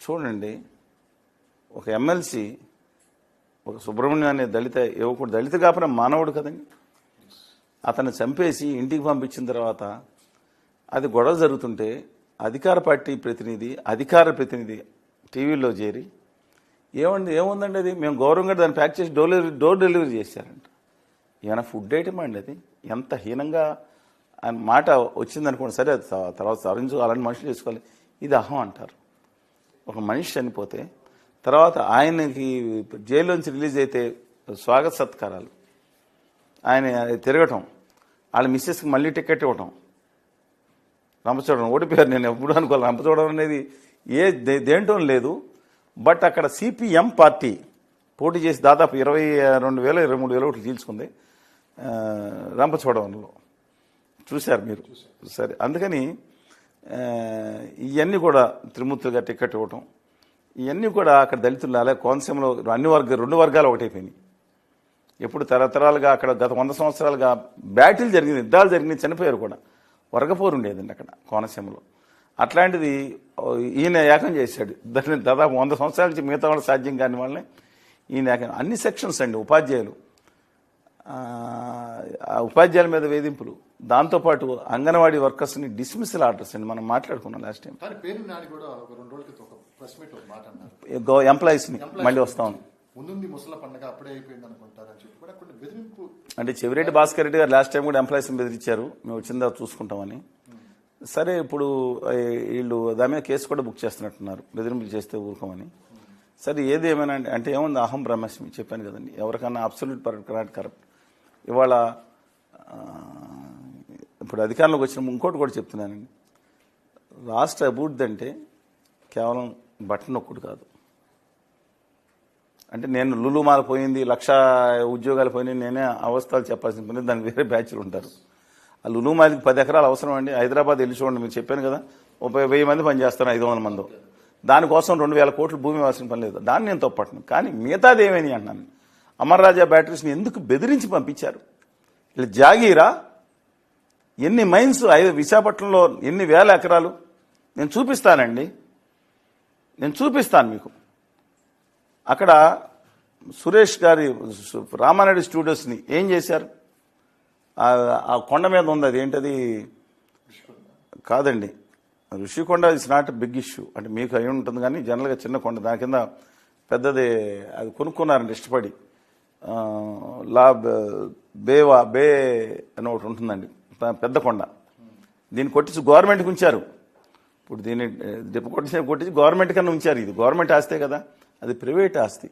చూడండి, ఒక ఎమ్మెల్సీ ఒక సుబ్రహ్మణ్యం అనే దళిత యువకుడు, దళిత కాకపోయినా మానవుడు కదండి, అతన్ని చంపేసి ఇంటికి పంపించిన తర్వాత అది గొడవ జరుగుతుంటే అధికార పార్టీ ప్రతినిధి టీవీలో చేరి ఏముందండి అది మేము గౌరవంగా దాన్ని ప్యాక్ చేసి డోర్ డెలివరీ చేశారంట. ఏమైనా ఫుడ్ ఐటమ్ అండి అది? ఎంత హీనంగా ఆయన మాట వచ్చిందనుకోండి, సరే తర్వాత సరించు అలాంటి మనుషులు చేసుకోవాలి. ఇది అహం అంటారు. ఒక మనిషి చనిపోతే తర్వాత ఆయనకి జైల్లోంచి రిలీజ్ అయితే స్వాగత సత్కారాలు, ఆయన తిరగటం, వాళ్ళ మిస్సెస్కి మళ్ళీ టికెట్ ఇవ్వటం, రంపచోడవరం ఓడిపోయారు. నేను ఎప్పుడు అనుకోవాలి రంపచోడవరం అనేది దేంటో లేదు. బట్ అక్కడ సిపిఎం పార్టీ పోటీ చేసి దాదాపు 22,000 23,000 ఓట్లు చీల్చుకుంది రంపచోడవరంలో. చూశారు మీరు? సరే, అందుకని ఇవన్నీ కూడా త్రిమూర్తులుగా టికెట్ ఇవ్వటం, ఇవన్నీ కూడా అక్కడ దళితులు అలాగే కోనసీమలో రెండు వర్గాలు ఒకటైపోయినాయి. ఎప్పుడు తరతరాలుగా అక్కడ గత 100 సంవత్సరాలుగా బ్యాటిల్ జరిగింది, యుద్ధాలు జరిగినాయి, చనిపోయారు కూడా. వర్గపోరు ఉండేదండి అక్కడ కోనసీమలో. అట్లాంటిది ఈయన ఏకం చేశాడు. దాన్ని దాదాపు 100 సంవత్సరాల నుంచి మిగతా వాళ్ళు సాధ్యం కాని వాళ్ళని ఈయన ఏకం. అన్ని సెక్షన్స్ అండి, ఉపాధ్యాయుల మీద వేధింపులు, దాంతోపాటు అంగన్వాడీ వర్కర్స్ని డిస్మిసల్ ఆర్డర్స్ అండి. మనం మాట్లాడుకున్నాం లాస్ట్ టైం. ఎంప్లాయీస్ని మళ్ళీ వస్తాం అంటే చెవిరెడ్డి భాస్కర్ రెడ్డి గారు లాస్ట్ టైం కూడా ఎంప్లాయీస్ని బెదిరించారు, మేము వచ్చిందా చూసుకుంటామని. సరే, ఇప్పుడు వీళ్ళు దాని మీద కేసు కూడా బుక్ చేస్తున్నట్టున్నారు, బెదిరింపులు చేస్తే ఊరుకోమని. సరే, ఏది ఏమైనా అంటే ఏముంది, అహం బ్రహ్మస్మి చెప్పాను కదండి. ఎవరికన్నా అబ్సల్యూట్ కరెక్ట్. ఇవాళ ఇప్పుడు అధికారంలోకి వచ్చిన ఇంకోటి కూడా చెప్తున్నానండి, రాష్ట్ర అభివృద్ధి అంటే కేవలం బట్టన్ నొక్కుడు కాదు. అంటే నేను లులుమాల పోయింది, 1,00,000 ఉద్యోగాలు పోయినాయి, నేనే అవస్థలు చెప్పాల్సిన పని, దానికి వేరే బ్యాచ్లు ఉంటారు. ఆ లులుమాలకి 10 ఎకరాలు అవసరం అండి. హైదరాబాద్ వెళ్ళి చూడండి, మీరు చెప్పాను కదా, 1000 మంది పనిచేస్తారు, 500 మంది. దానికోసం 2,000 కోట్లు భూమి ఇవ్వాల్సిన పని లేదు, దాన్ని నేను తప్పట్ను. కానీ మిగతాది ఏమని అంటున్నాను, అమర్ రాజా బ్యాటరీస్ని ఎందుకు బెదిరించి పంపించారు? ఇలా జాగీరా? ఎన్ని మైన్స్ విశాఖపట్నంలో ఎన్ని వేల ఎకరాలు నేను చూపిస్తానండి, నేను చూపిస్తాను మీకు. అక్కడ సురేష్ గారి రామానాయుడు స్టూడియోస్ని ఏం చేశారు? ఆ కొండ మీద ఉంది, అది ఏంటది కాదండి, Rushikonda is not big issue. అంటే మీకు అయి ఉంటుంది కానీ జనరల్గా చిన్న కొండ, దాని కింద పెద్దది అది కొనుక్కున్నారండి ఇష్టపడి. బే అని ఒకటి ఉంటుందండి, పెద్ద కొండ. దీన్ని కొట్టించి గవర్నమెంట్కి ఉంచారు. ఇప్పుడు దీన్ని కొట్టించి గవర్నమెంట్ కన్నా ఉంచారు. ఇది గవర్నమెంట్ ఆస్తే కదా, అది ప్రైవేట్ ఆస్తి.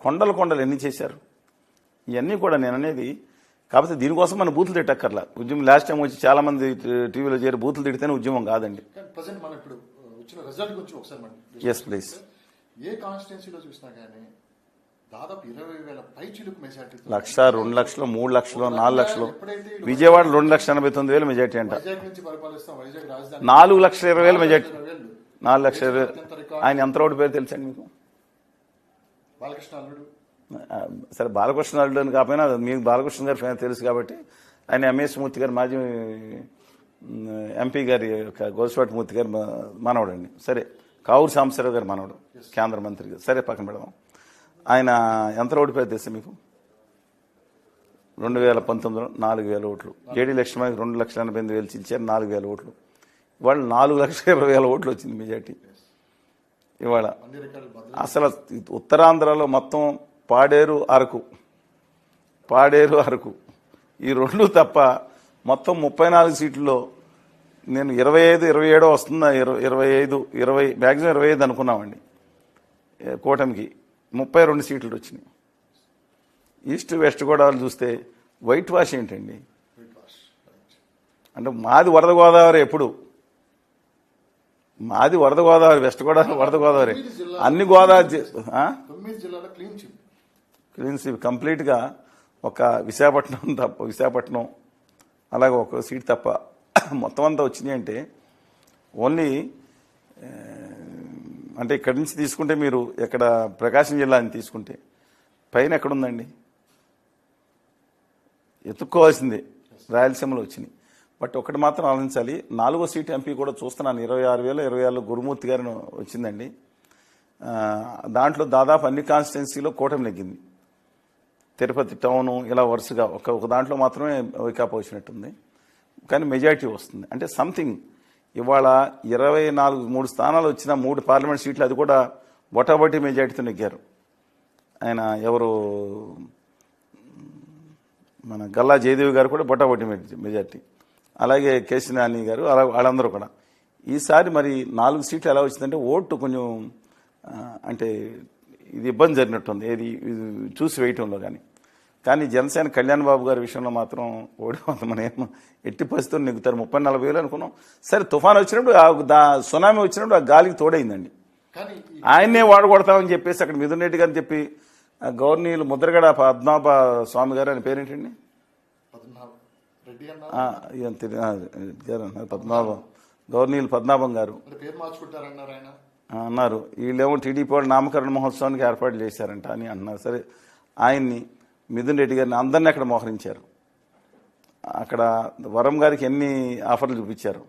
కొండలు ఎన్ని చేశారు? ఇవన్నీ కూడా నేను అనేది. కాకపోతే దీనికోసం మనం బూతులు తిట్టక్కర్లా. ఉద్యమం లాస్ట్ టైం వచ్చి చాలా మంది టీవీలో చేరి బూతులు తిడితేనే ఉద్యమం కాదండి. Yes please. ఏ కాన్స్టిట్యున్సీలో చూసినా కానీ దాదాపు 20,000 పైచిలుకు మెజార్టీ, 1,00,000, 2,00,000, 3,00,000, 4,00,000. విజయవాడ 2,89,000 మెజార్టీ అంట. 4,20,000 మెజార్టీ. 4,20,000. ఆయన ఎంత రోడ్డు పేరు తెలుసండి మీకు? బాలకృష్ణ అల్లుడు. సరే, బాలకృష్ణ అల్లుడు అని కాకపోయినా మీకు బాలకృష్ణ గారి ఫ్యాన్ తెలుసు కాబట్టి, ఆయన ఎంఎస్ మూర్తి గారు మాజీ ఎంపీ గారి గోల్స్వాటి మూర్తి గారు మనవడు అండి. సరే, కావూరు సాంబశివరావు గారు మనవడు, కేంద్ర మంత్రి గారు. సరే, పక్కన పెడదాం. ఆయన ఎంత రోడ్డు పేరు తెలుసా మీకు? 2019లో 4,000 ఓట్లు. జేడీ లక్ష్మణ్ 2,88,000 ఇచ్చారు, 4,000 ఓట్లు. ఇవాళ 4,20,000 ఓట్లు వచ్చింది మెజార్టీ. ఇవాళ అసలు ఉత్తరాంధ్రలో మొత్తం పాడేరు అరకు ఈ రెండు తప్ప మొత్తం 34 సీట్లలో నేను 25, 27 వస్తుందా, 25, మ్యాక్సిమం 25 అనుకున్నామండి. కూటమికి 32 సీట్లు వచ్చినాయి. ఈస్ట్ వెస్ట్ గోదావరి చూస్తే వైట్ వాష్ ఏంటండి? అంటే మాది వరద గోదావరి, ఎప్పుడు మాది వరద గోదావరి, వెస్ట్ గోదావరి వరద గోదావరి, అన్ని గోదావరి క్లీన్ స్వీప్ కంప్లీట్గా. ఒక విశాఖపట్నం అలాగే ఒక సీట్ తప్ప మొత్తం అంతా వచ్చినాయి. అంటే ఓన్లీ అంటే ఇక్కడి నుంచి తీసుకుంటే, మీరు ఎక్కడ ప్రకాశం జిల్లాని తీసుకుంటే పైన ఎక్కడుందండి? ఎత్తుక్కోవాల్సిందే, రాయలసీమలో వచ్చినాయి. బట్ ఒకటి మాత్రం ఆలోచించాలి, 4వ సీట్ ఎంపీ కూడా చూస్తున్నాను, 26,000 గురుమూర్తి గారిని వచ్చిందండి. దాంట్లో దాదాపు అన్ని కాన్స్టిట్యున్సీలో కూటమి నెగ్గింది. తిరుపతి టౌను ఇలా వరుసగా ఒక దాంట్లో మాత్రమే వైకాపా వచ్చినట్టుంది, కానీ మెజారిటీ వస్తుంది. అంటే సంథింగ్ ఇవాళ 3 స్థానాలు వచ్చిన 3 పార్లమెంట్ సీట్లు, అది కూడా బొటాబొటీ మెజారిటీతో నెగ్గారు. ఆయన ఎవరు, మన గల్లా జయదేవి గారు కూడా బొటాబొటీ మెజారిటీ, అలాగే కేసీ నాని గారు, అలా వాళ్ళందరూ కూడా. ఈసారి మరి 4 సీట్లు ఎలా వచ్చిందంటే ఓటు కొంచెం అంటే ఇది ఇబ్బంది జరిగినట్టుంది, ఏది చూసి వేయటంలో. కానీ జనసేన కళ్యాణ్ బాబు గారి విషయంలో మాత్రం ఓడిపోతాం. మనం ఎట్టి పరిస్థితులు నెగ్గుతారు. 30-40 వేలు అనుకున్నాం. సరే, తుఫాన్ వచ్చినప్పుడు సునామీ వచ్చినప్పుడు ఆ గాలికి తోడైందండి. ఆయన్నే వాడగొడతామని చెప్పేసి అక్కడ మిథున్ రెడ్డి గారిని చెప్పి గవర్నీలు ముద్రగడ పద్మనాభ స్వామి గారు అని పేరేంటండి, పద్మనాభం, గవర్నీలు పద్మనాభం గారు అన్నారు. వీళ్ళేమో టీడీపీ వాళ్ళు నామకరణ మహోత్సవానికి ఏర్పాటు చేశారంట అని అన్నారు. సరే, ఆయన్ని మిథున్ రెడ్డి గారిని అందరినీ అక్కడ మోహరించారు. అక్కడ వరం గారికి ఎన్ని ఆఫర్లు చూపించారు.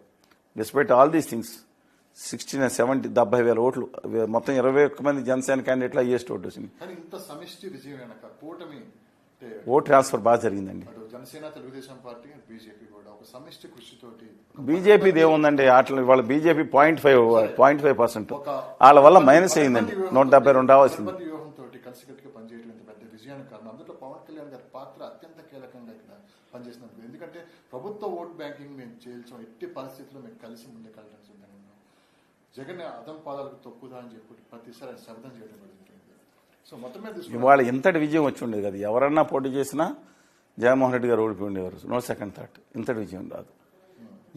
డిస్పైట్ ఆల్ దీస్ థింగ్స్ 70,000 ఓట్లు, మొత్తం 21 మంది జనసేన క్యాండిడేట్లు హైయెస్ట్ ఓటు వచ్చింది. ఓట్ ట్రాన్స్ఫర్ బాగా జరిగిందండి. జనసేన, తెలుగుదేశం పార్టీ, బీజేపీ కూడా ఒక సమిష్టి కృషితోటి. బీజేపీది ఏముందండి ఆటలు, వాళ్ళ బీజేపీ 0.5%, వాళ్ళ వల్ల మైనస్ అయిందండి. 172 రావాల్సింది. కలిసికట్టుగా పనిచేయడం ఇంత పెద్ద విజయానికి కారణం. అందులో పవన్ కళ్యాణ్ గారి పాత్ర అత్యంత కీలకంగా ఇక్కడ పనిచేసినప్పుడు, ఎందుకంటే ప్రభుత్వ ఓట్ బ్యాంకింగ్ మేము చేయాల్సిన ఎట్టి పరిస్థితుల్లో మేము కలిసి ముందుకెళ్ళడం సిద్ధంగా ఉన్నాం. జగన్ అదం పాదాలకు తొక్కుదా అని చెప్పి ప్రతిసారి శబ్దం చేయడం జరిగింది. సో మొత్తం మీద ఇవాళ ఇంతటి విజయం వచ్చి ఉండేది కదా. ఎవరన్నా పోటీ చేసినా జగన్మోహన్ రెడ్డి గారు ఓడిపోయి ఉండేవారు. No second thought. ఇంతటి విజయం రాదు.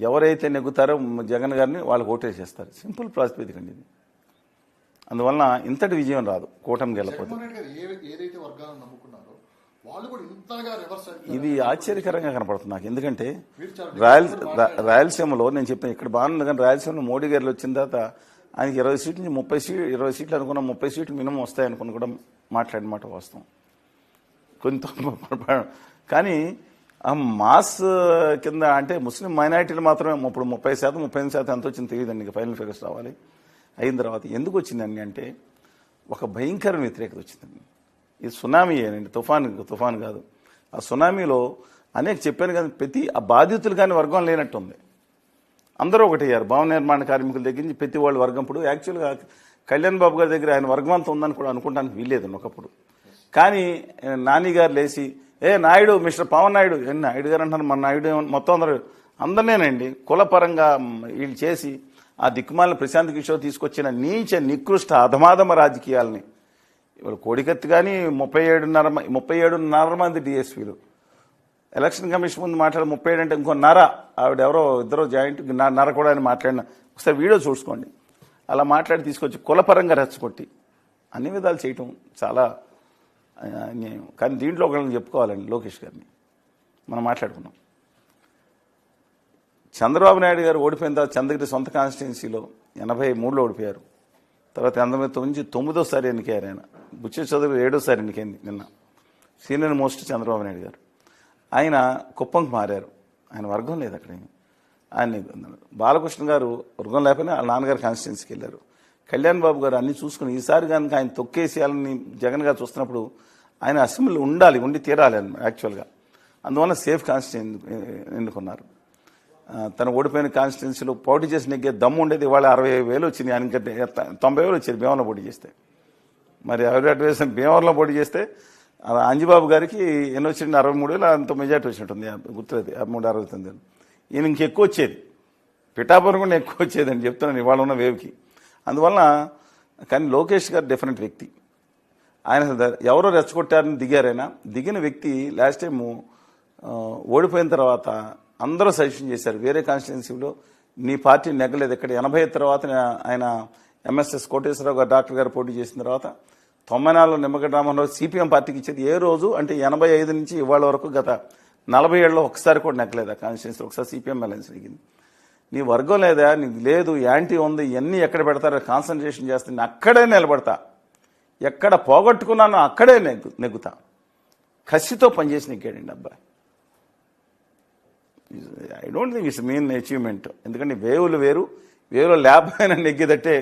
ఎవరైతే నెగ్గుతారో జగన్ గారిని వాళ్ళకి ఓటేసేస్తారు. సింపుల్ ప్రాతిపదిక అండి ఇది. అందువలన ఇంతటి విజయం రాదు కూటమి గెలపోతే. ఇది ఆశ్చర్యకరంగా కనపడుతుంది నాకు. ఎందుకంటే రాయలసీమలో నేను చెప్పాను, ఇక్కడ బాగుంది కానీ రాయలసీమలో మోడీ గారు వచ్చిన తర్వాత ఆయనకి 20 సీట్ల నుంచి 20 సీట్లు అనుకున్నాం. 30 సీట్లు మినిమం వస్తాయనుకుని కూడా మాట్లాడిన మాట వాస్తవం. కొంత కానీ ఆ మాస్ కింద అంటే ముస్లిం మైనారిటీలు మాత్రమే ఇప్పుడు 30%, 35% ఎంత వచ్చింది తెలియదండి. ఫైనల్ ఫిగర్స్ రావాలి. అయిన తర్వాత ఎందుకు వచ్చిందండి అంటే ఒక భయంకరమైన వ్యతిరేకత వచ్చిందండి. ఇది సునామీ ఏనండి, తుఫాన్ కాదు. ఆ సునామీలో అనేక చెప్పాను కానీ ప్రతి ఆ బాధితులు కానీ వర్గం లేనట్టుంది. అందరూ ఒకటయ్యారు. భవన నిర్మాణ కార్మికుల దగ్గర నుంచి ప్రతి వాళ్ళు వర్గం. ఇప్పుడు యాక్చువల్గా కళ్యాణ్ బాబు గారి దగ్గర ఆయన వర్గం అంతా ఉందని కూడా అనుకుంటానికి వీల్లేదు ఒకప్పుడు. కానీ నాని గారు లేచి నాయుడు, మిస్టర్ పవన్ నాయుడు, నాయుడు గారు అంటారు, మన నాయుడు మొత్తం అందరినేనండి కులపరంగా వీళ్ళు చేసి ఆ దిక్కుమాలిన ప్రశాంత్ కిషోర్ తీసుకొచ్చిన నీచ నికృష్ట అధమాధమ రాజకీయాలని ఇవాళ కోడికత్తి కానీ 37.5 మంది డిఎస్పీలు ఎలక్షన్ కమిషన్ ముందు మాట్లాడి 37 అంటే ఇంకో నర ఆవిడెవరో ఇద్దరు జాయింట్ నర కూడా అని మాట్లాడిన ఒకసారి వీడియో చూసుకోండి. అలా మాట్లాడి తీసుకొచ్చి కులపరంగా రెచ్చగొట్టి అన్ని విధాలు చేయటం చాలా అన్యాయం. కానీ దీంట్లో ఒకళ్ళని చెప్పుకోవాలండి, లోకేష్ గారిని మనం మాట్లాడుకున్నాం. చంద్రబాబు నాయుడు గారు ఓడిపోయిన తర్వాత చంద్రగిరి సొంత కాన్స్టిట్యున్సీలో 83లో ఓడిపోయారు. తర్వాత 89 9వ ఎన్నికయ్యారు. ఆయన బుచ్చ చదువు 7వ ఎన్నికైంది నిన్న. సీనియర్ మోస్ట్ చంద్రబాబు నాయుడు గారు. ఆయన కుప్పంకి మారారు. ఆయన వర్గం లేదు అక్కడ. ఆయన బాలకృష్ణ గారు వర్గం లేకపోయినా వాళ్ళ నాన్నగారు కాన్స్టిట్యున్సీకి వెళ్ళారు. కళ్యాణ్ బాబు గారు అన్ని చూసుకుని ఈసారి కనుక ఆయన తొక్కేసేయాలని జగన్ గారు చూస్తున్నప్పుడు ఆయన అసెంబ్లీ ఉండి తీరాలి యాక్చువల్గా. అందువల్ల సేఫ్ కాన్స్టిట్యున్సీ ఎన్నుకున్నారు. తను ఓడిపోయిన కాన్స్టిట్యున్సీలో పోటీ చేసి నెగ్గే దమ్ము ఉండేది. ఇవాళ 60,000 వచ్చింది. ఆయనకంటే 90,000 వచ్చేది భీమవరంలో పోటీ చేస్తే. మరి అడ్వైజర్ భీమవరంలో పోటీ చేస్తే అంజిబాబు గారికి ఎన్ని వచ్చింది, 63,000 అంత మెజార్టీ వచ్చినట్టుంది, గుర్తులేదు, 63-69. ఈయన ఇంకెక్కువ వచ్చేది. పిఠాపురం కూడా ఎక్కువ వచ్చేదని చెప్తున్నాను ఇవాళ ఉన్న వేవ్కి. అందువలన కానీ లోకేష్ గారు డిఫరెంట్ వ్యక్తి. ఆయన ఎవరో రెచ్చగొట్టారని దిగారైనా దిగిన వ్యక్తి లాస్ట్ టైం ఓడిపోయిన తర్వాత అందరూ సజెషన్ చేశారు, వేరే కాన్స్టిట్యున్సీలో నీ పార్టీ నెగ్గలేదు. ఇక్కడ 80 తర్వాత ఆయన ఎంఎస్ఎస్ కోటేశ్వరరావు గారు డాక్టర్ గారు పోటీ చేసిన తర్వాత 94లో నిమ్మగడ్డ రామరావు సిపిఎం పార్టీకి ఇచ్చేది ఏ రోజు అంటే 85 నుంచి ఇవాళ వరకు గత 40 ఏళ్ళలో ఒకసారి కూడా నెగ్గలేదు. ఆ కాన్స్టిట్యున్సీ ఒకసారి సిపిఎం అలయన్స్ నెగ్గింది. నీ వర్గం లేదా, నీకు లేదు, యాంటీ ఉంది, ఇవన్నీ ఎక్కడ పెడతారో కాన్సన్ట్రేషన్ చేస్తే నేను అక్కడే నిలబడతా, ఎక్కడ పోగొట్టుకున్నానో అక్కడే నెగ్గుతా. కసితో పనిచేసి నెగ్గాడండి అబ్బాయి. I don't think it's main achievement. ఎందుకంటే వేవులు వేరు, వేవులో ల్యాబ్ అయినా నెగ్గిదట్టే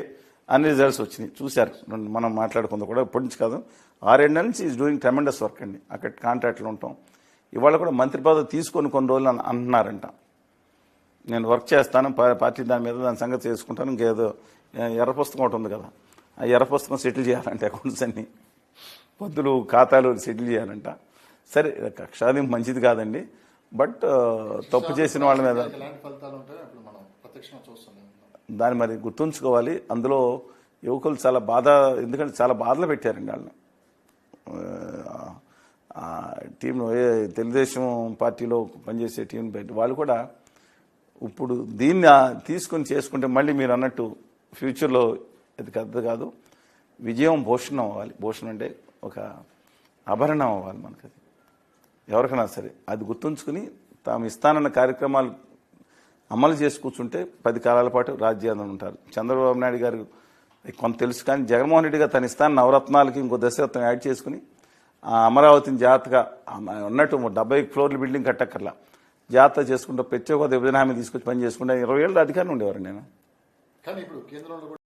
అన్ని రిజల్ట్స్ వచ్చినాయి చూశారు. మనం మాట్లాడుకుంది కూడా ఇప్పటి నుంచి కాదు, 6-7 నెలల నుంచి ఈజ్ డూయింగ్ ట్రెమెండస్ వర్క్ అండి. అక్కడ కాంట్రాక్ట్లు ఉంటాం. ఇవాళ కూడా మంత్రి పదవి తీసుకొని కొన్ని రోజులు అంటున్నారంట. నేను వర్క్ చేస్తాను, పార్టీ దాని మీద దాని సంగతి చేసుకుంటాను. ఇంకేదో ఎర్ర పుస్తకం ఒకటి ఉంది కదా, ఆ ఎర్ర పుస్తకం సెటిల్ చేయాలంటే అకౌంట్స్ అన్ని పొద్దులు ఖాతాలు సెటిల్ చేయాలంట. సరే కక్షాది మంచిది కాదండి, బట్ తప్పు చేసిన వాళ్ళ మీద ఎలాంటి ఫలితాలు ఉంటాయో ఇప్పుడు మనం ప్రత్యక్షంగా చూస్తున్నాం. దాన్ని మరి గుర్తుంచుకోవాలి. అందులో యువకులు చాలా బాధ, ఎందుకంటే చాలా బాధలు పెట్టారండి వాళ్ళని. టీం తెలుగుదేశం పార్టీలో పనిచేసే టీం పెట్టి వాళ్ళు కూడా ఇప్పుడు దీన్ని తీసుకుని చేసుకుంటే మళ్ళీ మీరు అన్నట్టు ఫ్యూచర్లో ఇది పెద్ద కాదు, విజయం భూషణం అవ్వాలి. భూషణం అంటే ఒక ఆభరణం అవ్వాలి మనకు. అది ఎవరికైనా సరే అది గుర్తుంచుకుని తాము ఇస్తానన్న కార్యక్రమాలు అమలు చేసి కూర్చుంటే 10 కాలాల పాటు రాజ్యాంగం ఉంటారు. చంద్రబాబు నాయుడు గారు కొంత తెలుసు, కానీ జగన్మోహన్ రెడ్డి గారు తన ఇస్తాన నవరత్నాలకి ఇంకో దశరత్నం యాడ్ చేసుకుని ఆ అమరావతిని జాగ్రత్తగా ఉన్నట్టు 70 ఫ్లోర్ల బిల్డింగ్ కట్టక్కర్లా, జాగ్రత్త చేసుకుంటూ ప్రత్యేక విభజన హామీ తీసుకొచ్చి పని చేసుకుంటే 20 ఏళ్ళు అధికారం ఉండేవారు నేను. కానీ ఇప్పుడు కేంద్రంలో